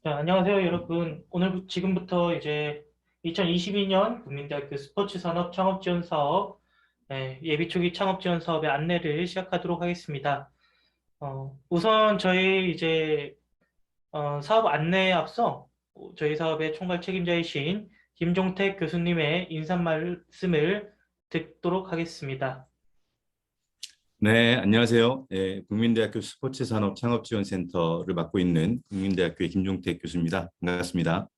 자, 안녕하세요, 여러분. 오늘 지금부터 이제 2022년 국민대학교 스포츠 산업 창업 지원 사업, 예비 초기 창업 지원 사업의 안내를 시작하도록 하겠습니다. 우선 저희 사업 안내에 앞서 저희 사업의 총괄 책임자이신 김종택 교수님의 인사 말씀을 듣도록 하겠습니다. 네, 안녕하세요. 국민대학교 스포츠산업창업지원센터를 맡고 있는 국민대학교의 김종택 교수입니다. 반갑습니다.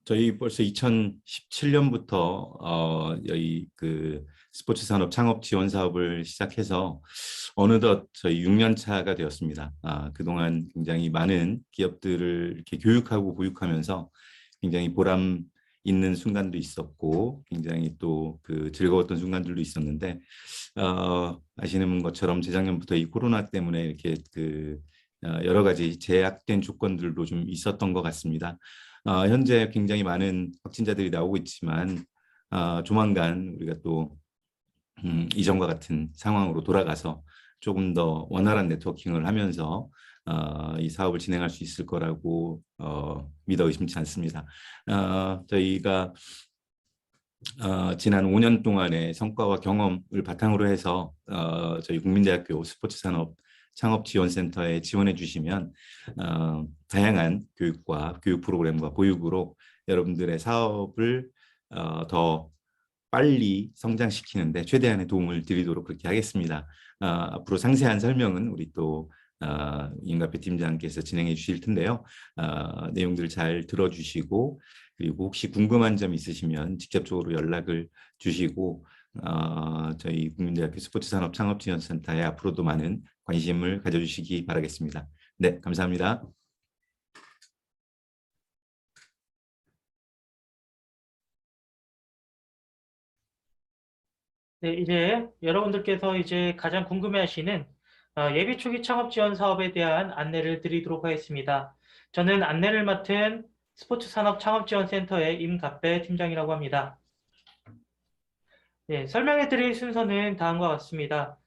저희 벌써 2017년부터 여기 그 스포츠산업 창업 지원 사업을 시작해서 어느덧 저희 6년 차가 되었습니다. 그동안 굉장히 많은 기업들을 이렇게 교육하고 보육하면서 굉장히 보람 있는 순간도 있었고 굉장히 또 그 즐거웠던 순간들도 있었는데 아시는 것처럼 재작년부터 이 코로나 때문에 이렇게 여러 가지 제약된 조건들도 좀 있었던 것 같습니다. 현재 굉장히 많은 확진자들이 나오고 있지만 조만간 우리가 또 이전과 같은 상황으로 돌아가서 조금 더 원활한 네트워킹을 하면서 이 사업을 진행할 수 있을 거라고 믿어 의심치 않습니다. 저희가 지난 5년 동안의 성과와 경험을 바탕으로 해서 저희 국민대학교 스포츠산업 창업지원센터에 지원해 주시면 다양한 교육과 교육 프로그램과 보육으로 여러분들의 사업을 더 빨리 성장시키는데 최대한의 도움을 드리도록 그렇게 하겠습니다. 앞으로 상세한 설명은 우리 또 임가표 팀장께서 진행해 주실 텐데요. 내용들을 잘 들어주시고 그리고 혹시 궁금한 점 있으시면 직접적으로 연락을 주시고 저희 국민대학교 스포츠산업창업지원센터에 앞으로도 많은 관심을 가져주시기 바라겠습니다. 네, 감사합니다. 네, 이제 여러분들께서 이제 가장 궁금해하시는 예비 초기 창업 지원 사업에 대한 안내를 드리도록 하겠습니다. 저는 안내를 맡은 스포츠 산업 창업 지원 센터의 임갑배 팀장이라고 합니다. 네, 설명해 드릴 순서는 다음과 같습니다.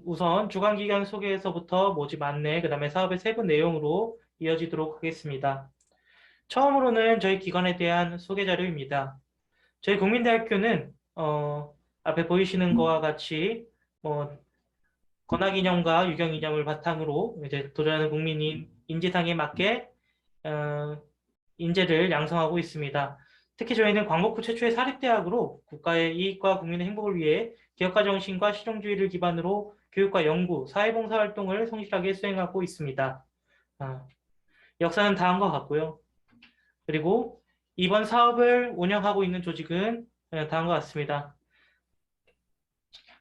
우선 주관기관 소개에서부터 모집 안내, 그 다음에 사업의 세부 내용으로 이어지도록 하겠습니다. 처음으로는 저희 기관에 대한 소개 자료입니다. 저희 국민대학교는 앞에 보이시는 거와 같이 뭐 권하기념과 유경이념을 바탕으로 이제 도전하는 국민인 인재상에 맞게 인재를 양성하고 있습니다. 특히 저희는 광복후 최초의 사립대학으로 국가의 이익과 국민의 행복을 위해 개혁가 정신과 실용주의를 기반으로 교육과 연구, 사회봉사 활동을 성실하게 수행하고 있습니다. 역사는 다음과 같고요. 그리고 이번 사업을 운영하고 있는 조직은 다음과 같습니다.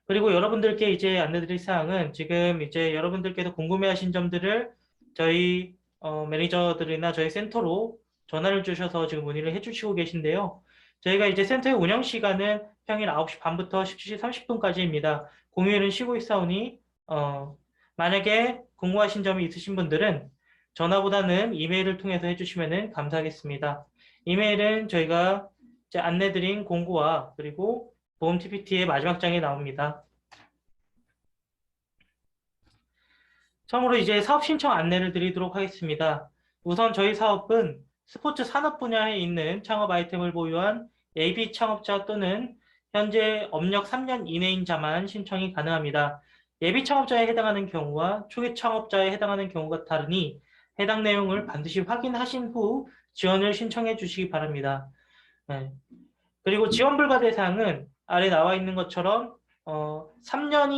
그리고 여러분들께 이제 안내드릴 사항은 지금 이제 여러분들께서 궁금해하신 점들을 저희 매니저들이나 저희 센터로 전화를 주셔서 지금 문의를 해주시고 계신데요. 저희가 이제 센터의 운영 시간은 평일 9시 반부터 17시 30분까지입니다. 공휴일은 쉬고 있사오니 만약에 궁금하신 점이 있으신 분들은 전화보다는 이메일을 통해서 해주시면 감사하겠습니다. 이메일은 저희가 이제 안내드린 공고와 그리고 보험 TPT의 마지막 장에 나옵니다. 처음으로 이제 사업 신청 안내를 드리도록 하겠습니다. 우선 저희 사업은 스포츠 산업 분야에 있는 창업 아이템을 보유한 AB 창업자 또는 현재 업력 3년 이내인 자만 신청이 가능합니다. 예비 창업자에 해당하는 경우와 초기 창업자에 해당하는 경우가 다르니 해당 내용을 반드시 확인하신 후 지원을 신청해 주시기 바랍니다. 네. 그리고 지원 불가 대상은 아래 나와 있는 것처럼 3년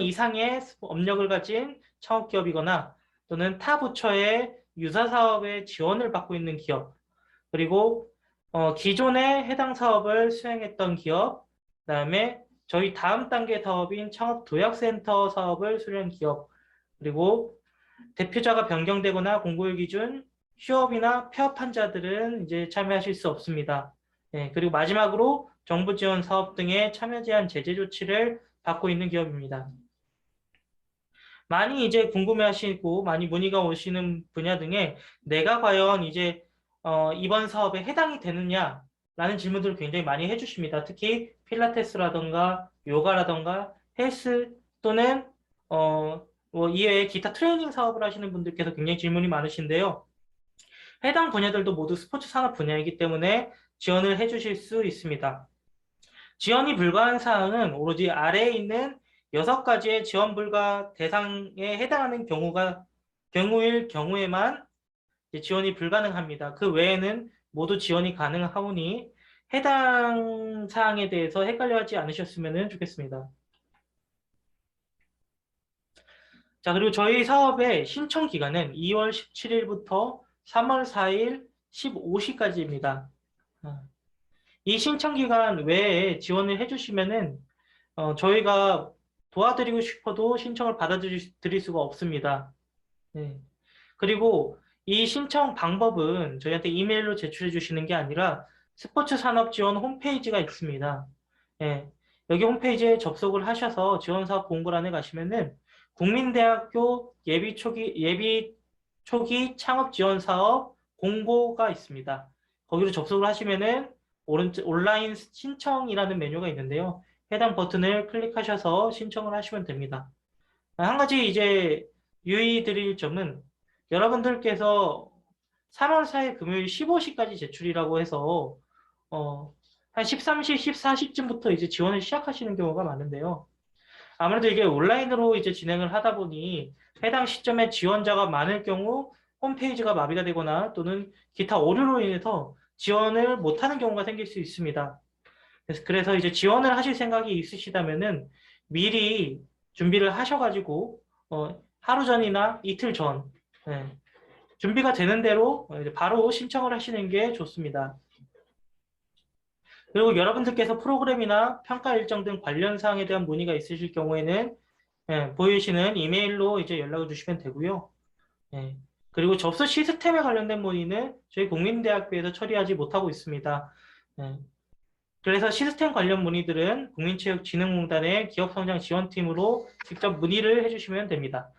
이상의 업력을 가진 창업기업이거나 또는 타 부처의 유사 사업에 지원을 받고 있는 기업, 그리고 기존에 해당 사업을 수행했던 기업, 그다음에 저희 다음 단계 사업인 창업도약센터 사업을 수행한 기업, 그리고 대표자가 변경되거나 공고일 기준 휴업이나 폐업한 자들은 이제 참여하실 수 없습니다. 네, 그리고 마지막으로 정부 지원 사업 등의 참여 제한 제재 조치를 받고 있는 기업입니다. 많이 이제 궁금해하시고 많이 문의가 오시는 분야 등에 내가 과연 이제 이번 사업에 해당이 되느냐라는 질문들을 굉장히 많이 해주십니다. 특히 필라테스라던가 요가라던가 헬스 또는 이외에 기타 트레이닝 사업을 하시는 분들께서 굉장히 질문이 많으신데요. 해당 분야들도 모두 스포츠 산업 분야이기 때문에 지원을 해주실 수 있습니다. 지원이 불가한 사항은 오로지 아래에 있는 6가지의 지원 불가 대상에 해당하는 경우일 경우에만 지원이 불가능합니다. 그 외에는 모두 지원이 가능하오니 해당 사항에 대해서 헷갈려하지 않으셨으면 좋겠습니다. 자, 그리고 저희 사업의 신청 기간은 2월 17일부터 3월 4일 15시까지입니다. 이 신청 기간 외에 지원을 해주시면은 저희가 도와드리고 싶어도 신청을 받아들일 수가 없습니다. 네. 그리고 이 신청 방법은 저희한테 이메일로 제출해 주시는 게 아니라 스포츠 산업 지원 홈페이지가 있습니다. 예. 여기 홈페이지에 접속을 하셔서 지원사업 공고란에 가시면은 국민대학교 예비 초기 창업 지원 사업 공고가 있습니다. 거기로 접속을 하시면은 온라인 신청이라는 메뉴가 있는데요. 해당 버튼을 클릭하셔서 신청을 하시면 됩니다. 한 가지 이제 유의 드릴 점은 여러분들께서 3월 4일 금요일 15시까지 제출이라고 해서 한 13시, 14시쯤부터 이제 지원을 시작하시는 경우가 많은데요. 아무래도 이게 온라인으로 이제 진행을 하다 보니 해당 시점에 지원자가 많을 경우 홈페이지가 마비가 되거나 또는 기타 오류로 인해서 지원을 못하는 경우가 생길 수 있습니다. 그래서 이제 지원을 하실 생각이 있으시다면은 미리 준비를 하셔가지고 하루 전이나 이틀 전 준비가 되는 대로 이제 바로 신청을 하시는 게 좋습니다. 그리고 여러분들께서 프로그램이나 평가 일정 등 관련 사항에 대한 문의가 있으실 경우에는 보이시는 이메일로 이제 연락을 주시면 되고요. 그리고 접수 시스템에 관련된 문의는 저희 국민대학교에서 처리하지 못하고 있습니다. 그래서 시스템 관련 문의들은 국민체육진흥공단의 기업성장지원팀으로 직접 문의를 해주시면 됩니다.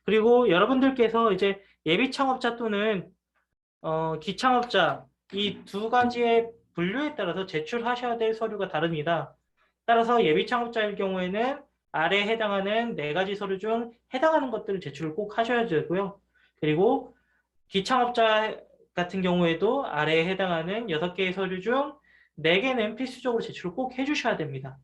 그리고 여러분들께서 이제 예비창업자 또는 기창업자 이 두 가지의 분류에 따라서 제출하셔야 될 서류가 다릅니다. 따라서 예비창업자일 경우에는 아래에 해당하는 4가지 서류 중 해당하는 것들을 제출을 꼭 하셔야 되고요. 그리고 기창업자 같은 경우에도 아래에 해당하는 6개의 서류 중 4개는 필수적으로 제출을 꼭 해주셔야 됩니다.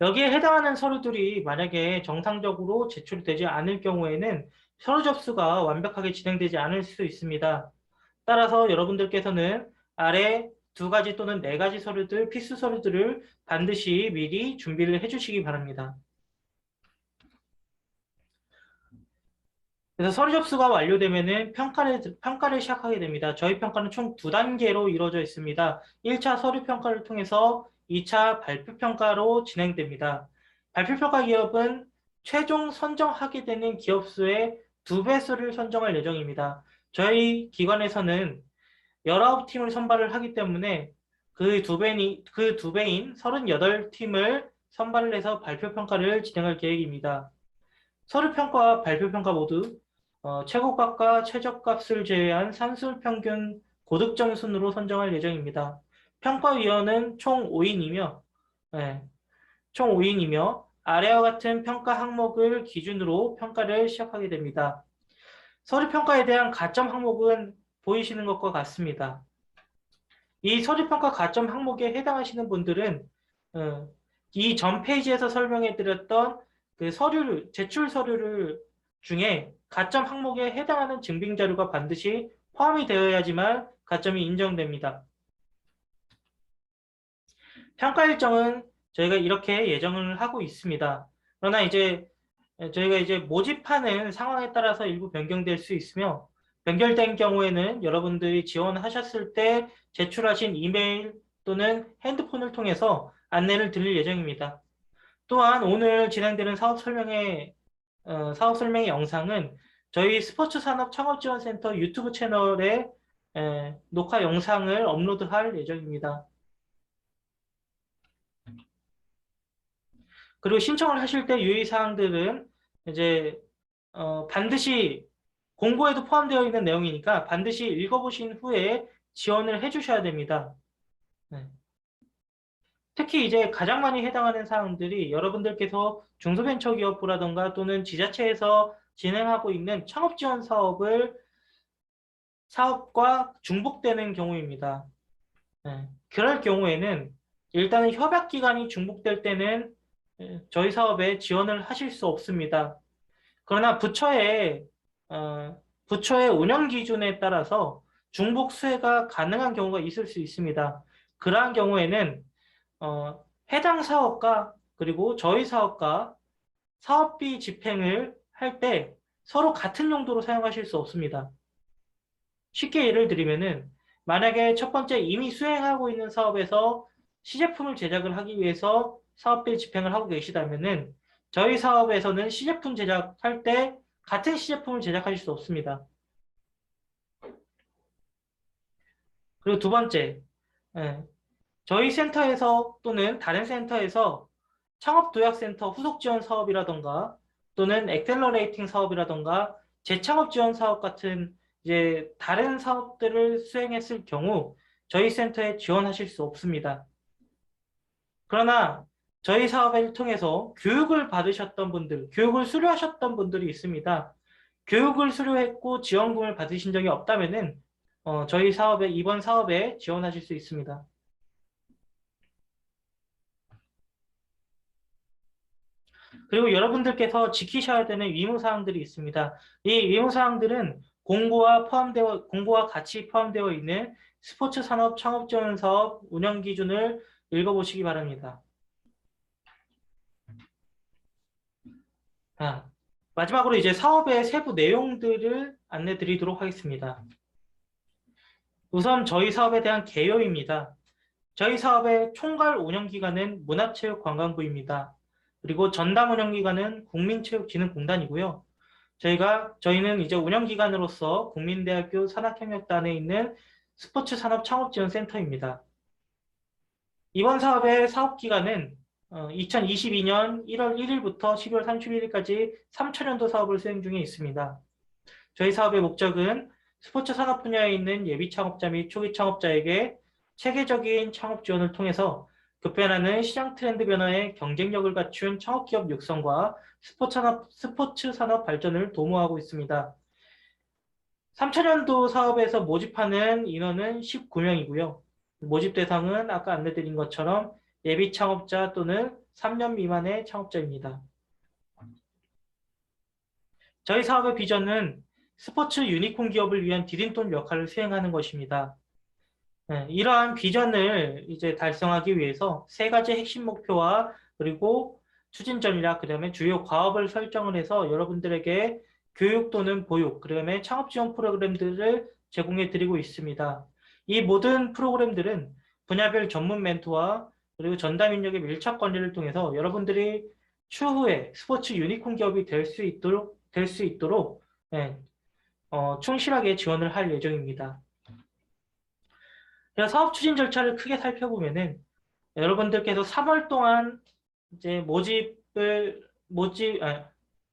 여기에 해당하는 서류들이 만약에 정상적으로 제출되지 않을 경우에는 서류 접수가 완벽하게 진행되지 않을 수 있습니다. 따라서 여러분들께서는 아래 2가지 또는 4가지 서류들, 필수 서류들을 반드시 미리 준비를 해주시기 바랍니다. 그래서 서류 접수가 완료되면은 평가를 시작하게 됩니다. 저희 평가는 총 2단계로 이루어져 있습니다. 1차 서류 평가를 통해서 2차 발표 평가로 진행됩니다. 발표 평가 기업은 최종 선정하게 되는 기업 수의 2배 수를 선정할 예정입니다. 저희 기관에서는 19팀을 선발을 하기 때문에 그 2배인 38팀을 선발을 해서 발표 평가를 진행할 계획입니다. 서류 평가와 발표 평가 모두 최고값과 최저값을 제외한 산술 평균 고득점 순으로 선정할 예정입니다. 평가위원은 총 5인이며 아래와 같은 평가 항목을 기준으로 평가를 시작하게 됩니다. 서류 평가에 대한 가점 항목은 보이시는 것과 같습니다. 이 서류 평가 가점 항목에 해당하시는 분들은 이 전 페이지에서 설명해 드렸던 그 제출 서류를 중에 가점 항목에 해당하는 증빙 자료가 반드시 포함이 되어야지만 가점이 인정됩니다. 평가 일정은 저희가 이렇게 예정을 하고 있습니다. 그러나 이제 저희가 이제 모집하는 상황에 따라서 일부 변경될 수 있으며 변경된 경우에는 여러분들이 지원하셨을 때 제출하신 이메일 또는 핸드폰을 통해서 안내를 드릴 예정입니다. 또한 오늘 진행되는 사업 설명회 영상은 저희 스포츠 산업 창업지원센터 유튜브 채널에 녹화 영상을 업로드할 예정입니다. 그리고 신청을 하실 때 유의사항들은 이제 반드시 공고에도 포함되어 있는 내용이니까 반드시 읽어보신 후에 지원을 해주셔야 됩니다. 특히 이제 가장 많이 해당하는 사항들이 여러분들께서 중소벤처기업부라던가 또는 지자체에서 진행하고 있는 창업 지원 사업과 중복되는 경우입니다. 그럴 경우에는 일단은 협약 기간이 중복될 때는 저희 사업에 지원을 하실 수 없습니다. 그러나 부처의 운영 기준에 따라서 중복 수혜가 가능한 경우가 있을 수 있습니다. 그러한 경우에는 해당 사업과 그리고 저희 사업과 사업비 집행을 할 때 서로 같은 용도로 사용하실 수 없습니다. 쉽게 예를 들면은 만약에 첫 번째 이미 수행하고 있는 사업에서 시제품을 제작을 하기 위해서 사업비 집행을 하고 계시다면은 저희 사업에서는 시제품 제작할 때 같은 시제품을 제작하실 수 없습니다. 그리고 두 번째, 예, 저희 센터에서 또는 다른 센터에서 창업도약센터 후속지원 사업이라던가 또는 엑셀러레이팅 사업이라던가 재창업 지원 사업 같은 이제 다른 사업들을 수행했을 경우 저희 센터에 지원하실 수 없습니다. 그러나 저희 사업을 통해서 교육을 받으셨던 분들, 교육을 수료하셨던 분들이 있습니다. 교육을 수료했고 지원금을 받으신 적이 없다면은 저희 이번 사업에 지원하실 수 있습니다. 그리고 여러분들께서 지키셔야 되는 의무사항들이 있습니다. 이 의무사항들은 공고와 같이 포함되어 있는 스포츠 산업 창업 지원 사업 운영 기준을 읽어보시기 바랍니다. 마지막으로 이제 사업의 세부 내용들을 안내 드리도록 하겠습니다. 우선 저희 사업에 대한 개요입니다. 저희 사업의 총괄 운영기관은 문화체육관광부입니다. 그리고 전담 운영기관은 국민체육진흥공단이고요. 저희는 이제 운영기관으로서 국민대학교 산학협력단에 있는 스포츠산업창업지원센터입니다. 이번 사업의 사업기간은 2022년 1월 1일부터 12월 31일까지 3천년도 사업을 수행 중에 있습니다. 저희 사업의 목적은 스포츠 산업 분야에 있는 예비 창업자 및 초기 창업자에게 체계적인 창업 지원을 통해서 급변하는 시장 트렌드 변화에 경쟁력을 갖춘 창업기업 육성과 스포츠 산업 발전을 도모하고 있습니다. 3천년도 사업에서 모집하는 인원은 19명이고요. 모집 대상은 아까 안내드린 것처럼 예비 창업자 또는 3년 미만의 창업자입니다. 저희 사업의 비전은 스포츠 유니콘 기업을 위한 디딤돌 역할을 수행하는 것입니다. 이러한 비전을 이제 달성하기 위해서 세 가지 핵심 목표와 그리고 추진 전략, 그다음에 주요 과업을 설정을 해서 여러분들에게 교육 또는 보육, 그다음에 창업 지원 프로그램들을 제공해 드리고 있습니다. 이 모든 프로그램들은 분야별 전문 멘토와 그리고 전담 인력의 밀착 관리를 통해서 여러분들이 추후에 스포츠 유니콘 기업이 될 수 있도록 충실하게 지원을 할 예정입니다. 사업 추진 절차를 크게 살펴보면은 여러분들께서 3월 동안 이제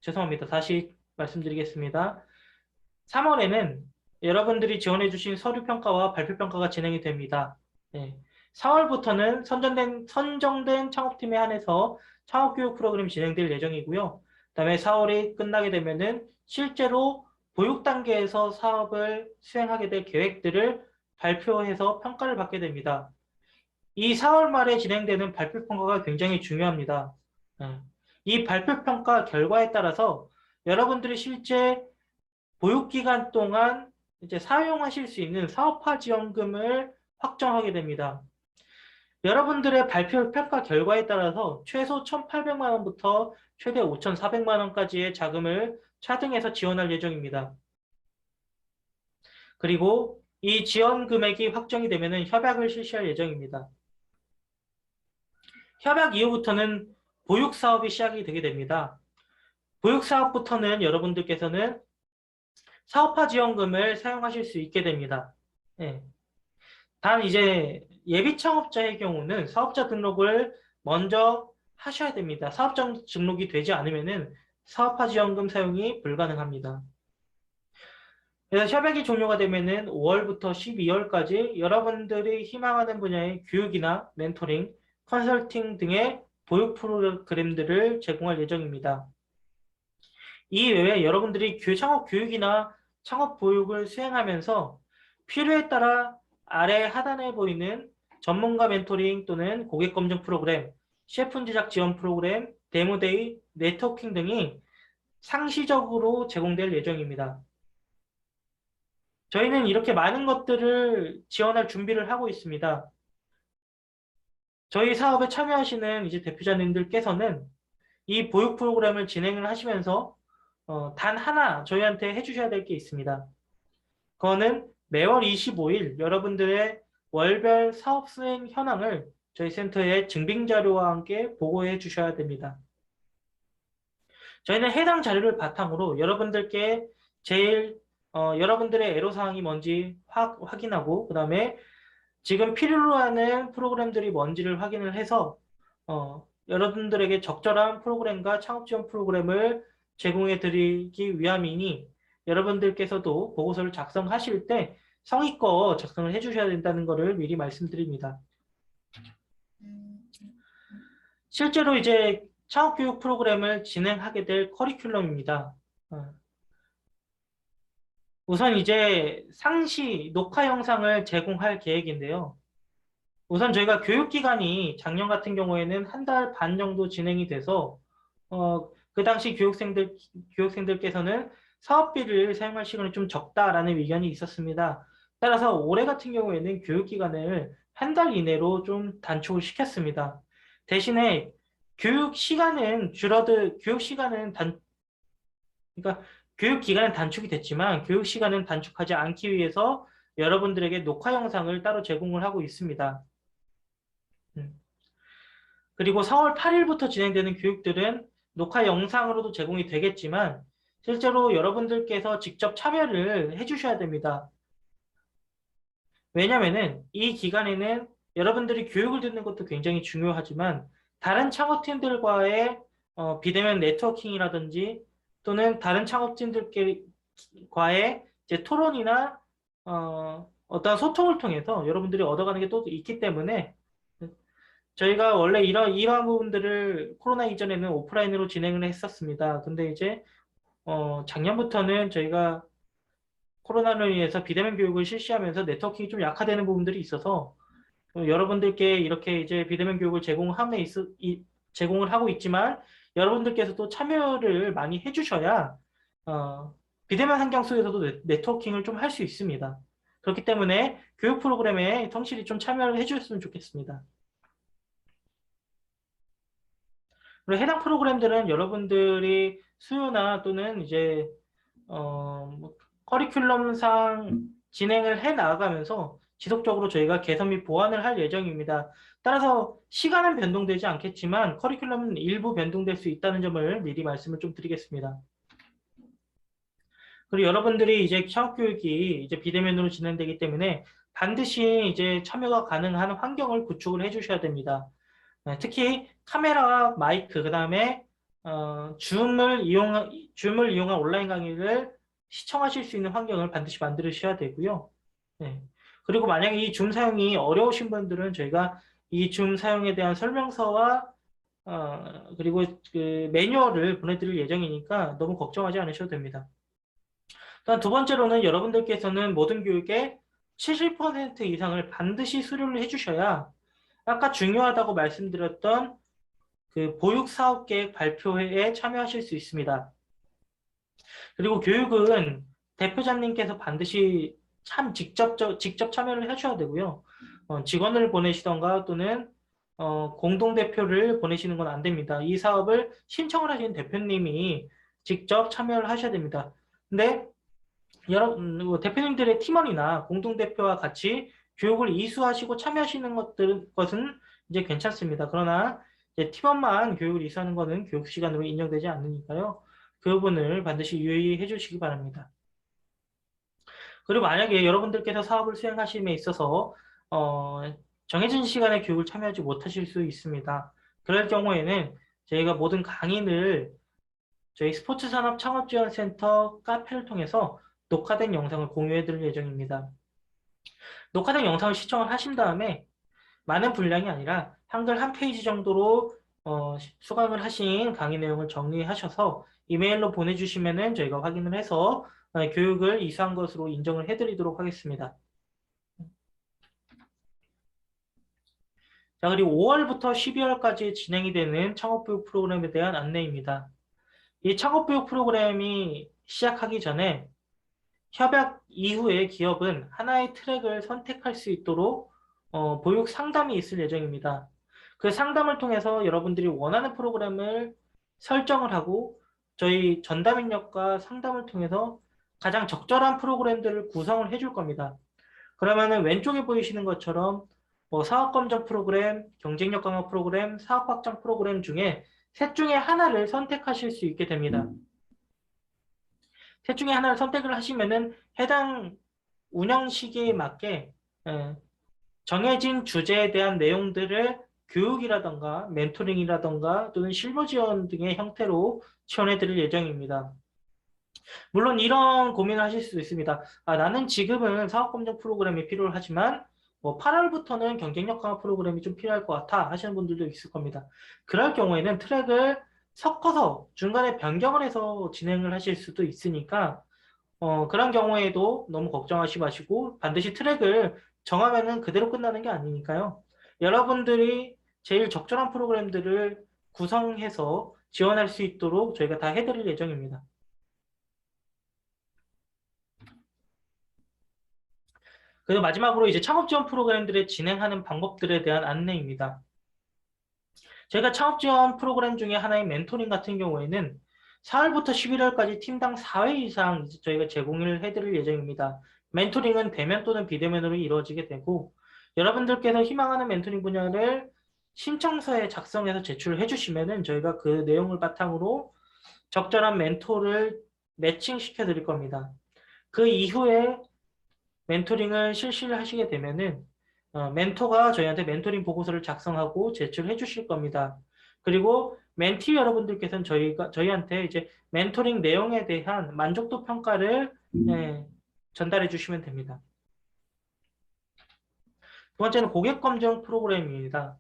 죄송합니다. 다시 말씀드리겠습니다. 3월에는 여러분들이 지원해주신 서류 평가와 발표 평가가 진행이 됩니다. 4월부터는 선정된 창업팀에 한해서 창업교육 프로그램이 진행될 예정이고요. 그다음에 4월이 끝나게 되면은 실제로 보육 단계에서 사업을 수행하게 될 계획들을 발표해서 평가를 받게 됩니다. 이 4월 말에 진행되는 발표 평가가 굉장히 중요합니다. 이 발표 평가 결과에 따라서 여러분들이 실제 보육 기간 동안 이제 사용하실 수 있는 사업화 지원금을 확정하게 됩니다. 여러분들의 발표 평가 결과에 따라서 최소 1,800만 원부터 최대 5,400만 원까지의 자금을 차등해서 지원할 예정입니다. 그리고 이 지원 금액이 확정이 되면 협약을 실시할 예정입니다. 협약 이후부터는 보육 사업이 시작이 되게 됩니다. 보육 사업부터는 여러분들께서는 사업화 지원금을 사용하실 수 있게 됩니다. 단 이제 예비 창업자의 경우는 사업자 등록을 먼저 하셔야 됩니다. 사업자 등록이 되지 않으면 사업화 지원금 사용이 불가능합니다. 그래서 협약이 종료가 되면은 5월부터 12월까지 여러분들이 희망하는 분야의 교육이나 멘토링 컨설팅 등의 보육 프로그램들을 제공할 예정입니다. 이 외에 여러분들이 창업 교육이나 창업 보육을 수행하면서 필요에 따라 아래 하단에 보이는 전문가 멘토링 또는 고객 검증 프로그램, 셰프 제작 지원 프로그램, 데모데이, 네트워킹 등이 상시적으로 제공될 예정입니다. 저희는 이렇게 많은 것들을 지원할 준비를 하고 있습니다. 저희 사업에 참여하시는 이제 대표자님들께서는 이 보육 프로그램을 진행을 하시면서 단 하나 저희한테 해주셔야 될 게 있습니다. 그거는 매월 25일 여러분들의 월별 사업 수행 현황을 저희 센터에 증빙 자료와 함께 보고해 주셔야 됩니다. 저희는 해당 자료를 바탕으로 여러분들께 제일 여러분들의 애로사항이 뭔지 확인하고 그 다음에 지금 필요로 하는 프로그램들이 뭔지를 확인을 해서 여러분들에게 적절한 프로그램과 창업 지원 프로그램을 제공해 드리기 위함이니 여러분들께서도 보고서를 작성하실 때 성의껏 작성을 해주셔야 된다는 것을 미리 말씀드립니다. 실제로 이제 창업교육 프로그램을 진행하게 될 커리큘럼입니다. 우선 이제 상시 녹화 영상을 제공할 계획인데요. 우선 저희가 교육기간이 작년 같은 경우에는 한 달 반 정도 진행이 돼서 그 당시 교육생들께서는 사업비를 사용할 시간이 좀 적다라는 의견이 있었습니다. 따라서 올해 같은 경우에는 교육기간을 한 달 이내로 좀 단축을 시켰습니다. 대신에 그러니까 교육 기간은 단축이 됐지만 교육 시간은 단축하지 않기 위해서 여러분들에게 녹화 영상을 따로 제공을 하고 있습니다. 그리고 4월 8일부터 진행되는 교육들은 녹화 영상으로도 제공이 되겠지만 실제로 여러분들께서 직접 참여를 해주셔야 됩니다. 왜냐면은 이 기간에는 여러분들이 교육을 듣는 것도 굉장히 중요하지만 다른 창업팀들과의 비대면 네트워킹이라든지 또는 다른 창업팀들과의 이제 토론이나 어떤 소통을 통해서 여러분들이 얻어가는 게 또 있기 때문에 저희가 원래 이러한 부분들을 코로나 이전에는 오프라인으로 진행을 했었습니다. 근데 이제 작년부터는 저희가 코로나로 인해서 비대면 교육을 실시하면서 네트워킹이 좀 약화되는 부분들이 있어서 여러분들께 이렇게 이제 비대면 교육을 제공을 하고 있지만 여러분들께서도 참여를 많이 해주셔야 비대면 환경 속에서도 네트워킹을 좀 할 수 있습니다. 그렇기 때문에 교육 프로그램에 성실히 좀 참여를 해주셨으면 좋겠습니다. 그리고 해당 프로그램들은 여러분들이 수요나 또는 이제 커리큘럼상 진행을 해 나가면서 지속적으로 저희가 개선 및 보완을 할 예정입니다. 따라서 시간은 변동되지 않겠지만 커리큘럼은 일부 변동될 수 있다는 점을 미리 말씀을 좀 드리겠습니다. 그리고 여러분들이 이제 창업교육이 이제 비대면으로 진행되기 때문에 반드시 이제 참여가 가능한 환경을 구축을 해주셔야 됩니다. 특히 카메라와 마이크, 그 다음에 줌을 이용한 온라인 강의를 시청하실 수 있는 환경을 반드시 만드셔야 되고요. 네. 그리고 만약에 이 줌 사용이 어려우신 분들은 저희가 이 줌 사용에 대한 설명서와 그리고 그 매뉴얼을 보내드릴 예정이니까 너무 걱정하지 않으셔도 됩니다. 일단 두 번째로는 여러분들께서는 모든 교육의 70% 이상을 반드시 수료를 해주셔야 아까 중요하다고 말씀드렸던 그 보육사업계획 발표회에 참여하실 수 있습니다. 그리고 교육은 대표자님께서 반드시 직접 참여를 해주셔야 되고요. 직원을 보내시던가 또는 공동대표를 보내시는 건 안 됩니다. 이 사업을 신청을 하신 대표님이 직접 참여를 하셔야 됩니다. 근데 대표님들의 팀원이나 공동대표와 같이 교육을 이수하시고 참여하시는 것은 이제 괜찮습니다. 그러나 이제 팀원만 교육을 이수하는 것은 교육 시간으로 인정되지 않으니까요. 그 부분을 반드시 유의해 주시기 바랍니다. 그리고 만약에 여러분들께서 사업을 수행하심에 있어서 정해진 시간에 교육을 참여하지 못하실 수 있습니다. 그럴 경우에는 저희가 모든 강의를 저희 스포츠산업창업지원센터 카페를 통해서 녹화된 영상을 공유해 드릴 예정입니다. 녹화된 영상을 시청을 하신 다음에 많은 분량이 아니라 한글 한 페이지 정도로 수강을 하신 강의 내용을 정리하셔서 이메일로 보내주시면은 저희가 확인을 해서 교육을 이수한 것으로 인정을 해드리도록 하겠습니다. 자, 그리고 5월부터 12월까지 진행이 되는 창업교육 프로그램에 대한 안내입니다. 이 창업교육 프로그램이 시작하기 전에 협약 이후에 기업은 하나의 트랙을 선택할 수 있도록 보육 상담이 있을 예정입니다. 그 상담을 통해서 여러분들이 원하는 프로그램을 설정을 하고 저희 전담인력과 상담을 통해서 가장 적절한 프로그램들을 구성을 해줄 겁니다. 그러면은 왼쪽에 보이시는 것처럼 뭐 사업검정 프로그램, 경쟁력 강화 프로그램, 사업 확장 프로그램 중에 셋 중에 하나를 선택하실 수 있게 됩니다. 셋 중에 하나를 선택을 하시면은 해당 운영 시기에 맞게 정해진 주제에 대한 내용들을 교육이라던가 멘토링이라던가 또는 실무 지원 등의 형태로 지원해 드릴 예정입니다. 물론 이런 고민을 하실 수도 있습니다. 나는 지금은 사업검증 프로그램이 필요하지만 뭐 8월부터는 경쟁력 강화 프로그램이 좀 필요할 것 같아 하시는 분들도 있을 겁니다. 그럴 경우에는 트랙을 섞어서 중간에 변경을 해서 진행을 하실 수도 있으니까 그런 경우에도 너무 걱정하지 마시고 반드시 트랙을 정하면은 그대로 끝나는 게 아니니까요. 여러분들이 제일 적절한 프로그램들을 구성해서 지원할 수 있도록 저희가 다 해드릴 예정입니다. 그리고 마지막으로 이제 창업 지원 프로그램들을 진행하는 방법들에 대한 안내입니다. 저희가 창업 지원 프로그램 중에 하나인 멘토링 같은 경우에는 4월부터 11월까지 팀당 4회 이상 저희가 제공을 해드릴 예정입니다. 멘토링은 대면 또는 비대면으로 이루어지게 되고 여러분들께서 희망하는 멘토링 분야를 신청서에 작성해서 제출을 해주시면은 저희가 그 내용을 바탕으로 적절한 멘토를 매칭시켜 드릴 겁니다. 그 이후에 멘토링을 실시를 하시게 되면은 멘토가 저희한테 멘토링 보고서를 작성하고 제출해 주실 겁니다. 그리고 멘티 여러분들께서는 저희한테 이제 멘토링 내용에 대한 만족도 평가를 전달해 주시면 됩니다. 두 번째는 고객 검증 프로그램입니다.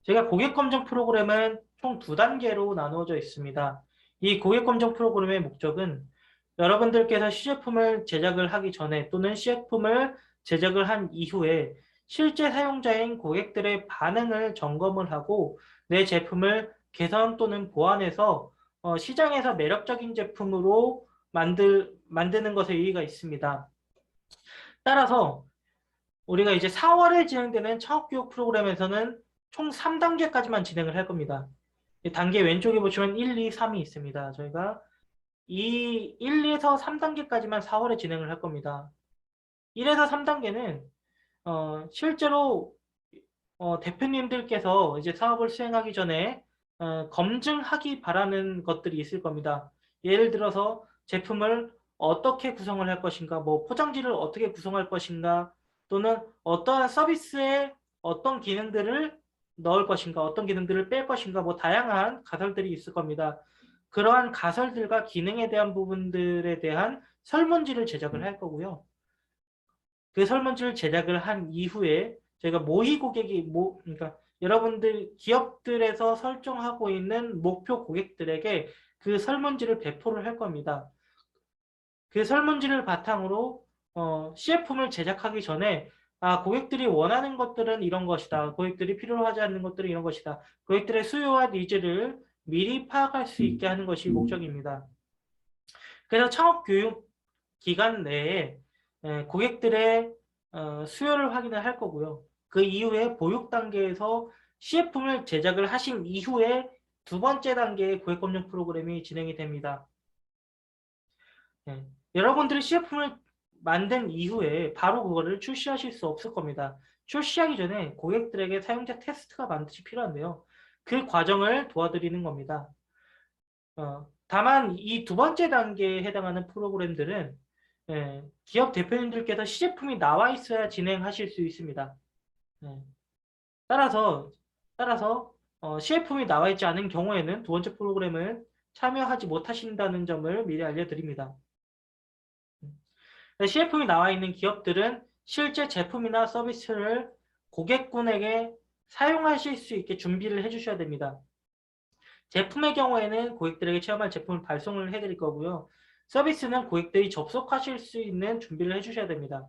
제가 고객 검증 프로그램은 총 2단계로 나누어져 있습니다. 이 고객 검증 프로그램의 목적은 여러분들께서 시제품을 제작을 하기 전에 또는 시제품을 제작을 한 이후에 실제 사용자인 고객들의 반응을 점검을 하고 내 제품을 개선 또는 보완해서 시장에서 매력적인 제품으로 만드는 것에 의의가 있습니다. 따라서 우리가 이제 4월에 진행되는 창업교육 프로그램에서는 총 3단계까지만 진행을 할 겁니다. 단계 왼쪽에 보시면 1, 2, 3이 있습니다. 저희가 이 1에서 3단계까지만 4월에 진행을 할 겁니다. 1에서 3단계는 실제로 대표님들께서 이제 사업을 수행하기 전에 검증하기 바라는 것들이 있을 겁니다. 예를 들어서 제품을 어떻게 구성을 할 것인가, 뭐 포장지를 어떻게 구성할 것인가, 또는 어떠한 서비스에 어떤 기능들을 넣을 것인가, 어떤 기능들을 뺄 것인가, 뭐 다양한 가설들이 있을 겁니다. 그러한 가설들과 기능에 대한 부분들에 대한 설문지를 제작을 할 거고요. 그 설문지를 제작을 한 이후에 저희가 모의 고객이 그러니까 여러분들 기업들에서 설정하고 있는 목표 고객들에게 그 설문지를 배포를 할 겁니다. 그 설문지를 바탕으로 CF품을 제작하기 전에 고객들이 원하는 것들은 이런 것이다. 고객들이 필요하지 않는 것들은 이런 것이다. 고객들의 수요와 니즈를 미리 파악할 수 있게 하는 것이 목적입니다. 그래서 창업교육 기간 내에 고객들의 수요를 확인을 할 거고요. 그 이후에 보육 단계에서 CF품을 제작을 하신 이후에 두 번째 단계의 고객 검증 프로그램이 진행이 됩니다. 여러분들이 CF품을 만든 이후에 바로 그거를 출시하실 수 없을 겁니다. 출시하기 전에 고객들에게 사용자 테스트가 반드시 필요한데요. 그 과정을 도와드리는 겁니다. 다만 이 두 번째 단계에 해당하는 프로그램들은 기업 대표님들께서 시제품이 나와 있어야 진행하실 수 있습니다. 따라서 시제품이 나와 있지 않은 경우에는 두 번째 프로그램을 참여하지 못하신다는 점을 미리 알려드립니다. CF품이 나와 있는 기업들은 실제 제품이나 서비스를 고객군에게 사용하실 수 있게 준비를 해주셔야 됩니다. 제품의 경우에는 고객들에게 체험할 제품을 발송을 해드릴 거고요. 서비스는 고객들이 접속하실 수 있는 준비를 해주셔야 됩니다.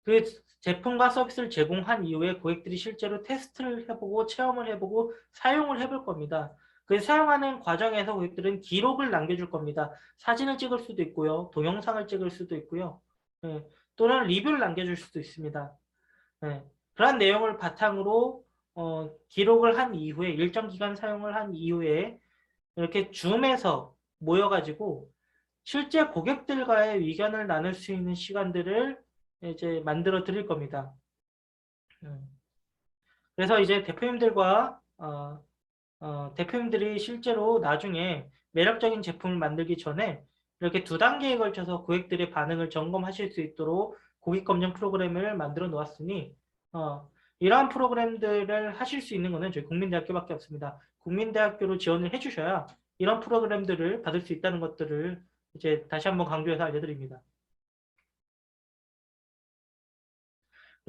그 제품과 서비스를 제공한 이후에 고객들이 실제로 테스트를 해보고 체험을 해보고 사용을 해볼 겁니다. 그 사용하는 과정에서 고객들은 기록을 남겨줄 겁니다. 사진을 찍을 수도 있고요. 동영상을 찍을 수도 있고요. 네, 또는 리뷰를 남겨줄 수도 있습니다. 네, 그런 내용을 바탕으로 기록을 한 이후에 일정 기간 사용을 한 이후에 이렇게 줌에서 모여가지고 실제 고객들과의 의견을 나눌 수 있는 시간들을 이제 만들어 드릴 겁니다. 그래서 이제 대표님들과 대표님들이 실제로 나중에 매력적인 제품을 만들기 전에 이렇게 두 단계에 걸쳐서 고객들의 반응을 점검하실 수 있도록 고객 검증 프로그램을 만들어 놓았으니 이러한 프로그램들을 하실 수 있는 것은 저희 국민대학교밖에 없습니다. 국민대학교로 지원을 해주셔야 이런 프로그램들을 받을 수 있다는 것들을 이제 다시 한번 강조해서 알려드립니다.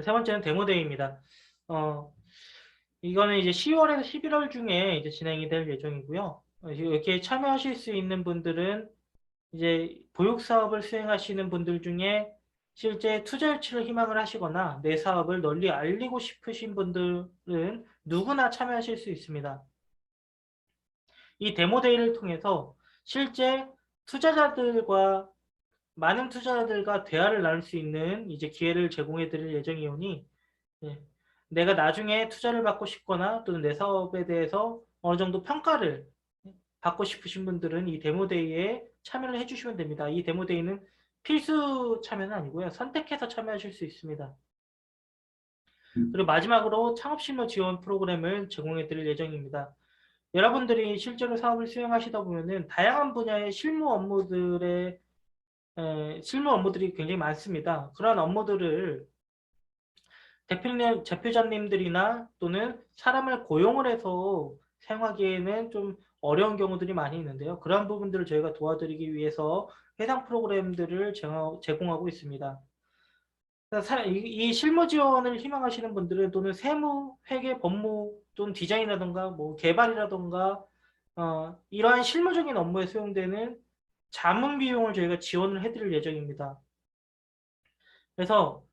세 번째는 데모데이입니다. 이거는 이제 10월에서 11월 중에 이제 진행이 될 예정이고요. 이렇게 참여하실 수 있는 분들은 이제 보육 사업을 수행하시는 분들 중에 실제 투자 유치를 희망을 하시거나 내 사업을 널리 알리고 싶으신 분들은 누구나 참여하실 수 있습니다. 이 데모데이를 통해서 실제 투자자들과 많은 투자자들과 대화를 나눌 수 있는 이제 기회를 제공해 드릴 예정이오니 내가 나중에 투자를 받고 싶거나 또는 내 사업에 대해서 어느 정도 평가를 받고 싶으신 분들은 이 데모데이에 참여를 해주시면 됩니다. 이 데모데이는 필수 참여는 아니고요. 선택해서 참여하실 수 있습니다. 그리고 마지막으로 창업실무 지원 프로그램을 제공해 드릴 예정입니다. 여러분들이 실제로 사업을 수행하시다 보면은 다양한 분야의 실무 업무들이 굉장히 많습니다. 그런 업무들을 대표자님들이나 또는 사람을 고용을 해서 사용하기에는 좀 어려운 경우들이 많이 있는데요. 그런 부분들을 저희가 도와드리기 위해서 해당 프로그램들을 제공하고 있습니다. 이 실무 지원을 희망하시는 분들은 또는 세무, 회계, 법무 또는 디자인이라던가 뭐 개발이라던가 이러한 실무적인 업무에 수용되는 자문 비용을 저희가 지원을 해드릴 예정입니다. 그래서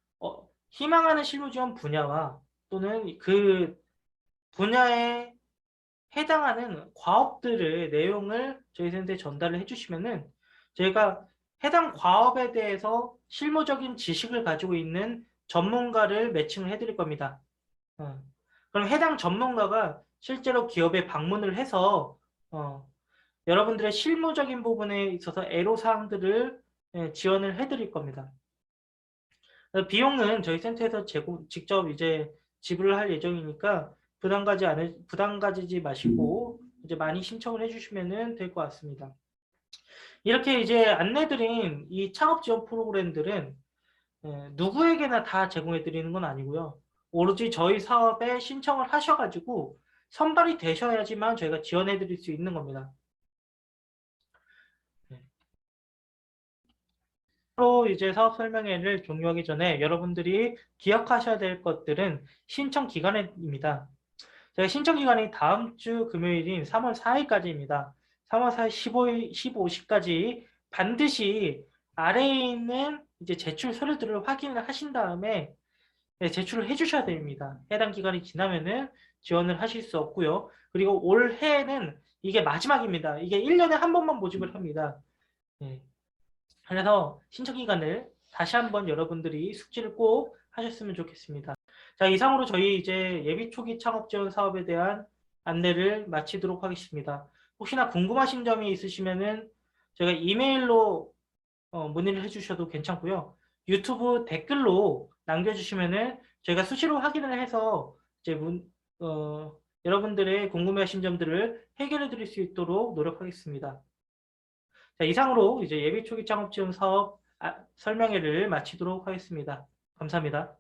희망하는 실무 지원 분야와 또는 그 분야에 해당하는 과업들의 내용을 저희 센터에 전달을 해주시면은 저희가 해당 과업에 대해서 실무적인 지식을 가지고 있는 전문가를 매칭을 해드릴 겁니다. 그럼 해당 전문가가 실제로 기업에 방문을 해서 여러분들의 실무적인 부분에 있어서 애로사항들을 지원을 해드릴 겁니다. 비용은 저희 센터에서 직접 이제 지불을 할 예정이니까 부담 가지지 마시고 이제 많이 신청을 해주시면 될 것 같습니다. 이렇게 이제 안내드린 이 창업 지원 프로그램들은 누구에게나 다 제공해 드리는 건 아니고요. 오로지 저희 사업에 신청을 하셔가지고 선발이 되셔야지만 저희가 지원해 드릴 수 있는 겁니다. 로 이제 사업 설명회를 종료하기 전에 여러분들이 기억하셔야 될 것들은 신청 기간입니다. 저희 신청 기간이 다음 주 금요일인 3월 4일까지입니다. 3월 4일 15시까지 반드시 아래에 있는 이제 제출 서류들을 확인을 하신 다음에 제출을 해주셔야 됩니다. 해당 기간이 지나면은 지원을 하실 수 없고요. 그리고 올해는 이게 마지막입니다. 이게 1년에 한 번만 모집을 합니다. 네. 그래서 신청 기간을 다시 한번 여러분들이 숙지를 꼭 하셨으면 좋겠습니다. 자, 이상으로 저희 이제 예비 초기 창업 지원 사업에 대한 안내를 마치도록 하겠습니다. 혹시나 궁금하신 점이 있으시면은 제가 이메일로 문의를 해주셔도 괜찮고요. 유튜브 댓글로 남겨주시면은 저희가 수시로 확인을 해서 이제 여러분들의 궁금해하신 점들을 해결해 드릴 수 있도록 노력하겠습니다. 자, 이상으로 이제 예비 초기 창업 지원 사업 설명회를 마치도록 하겠습니다. 감사합니다.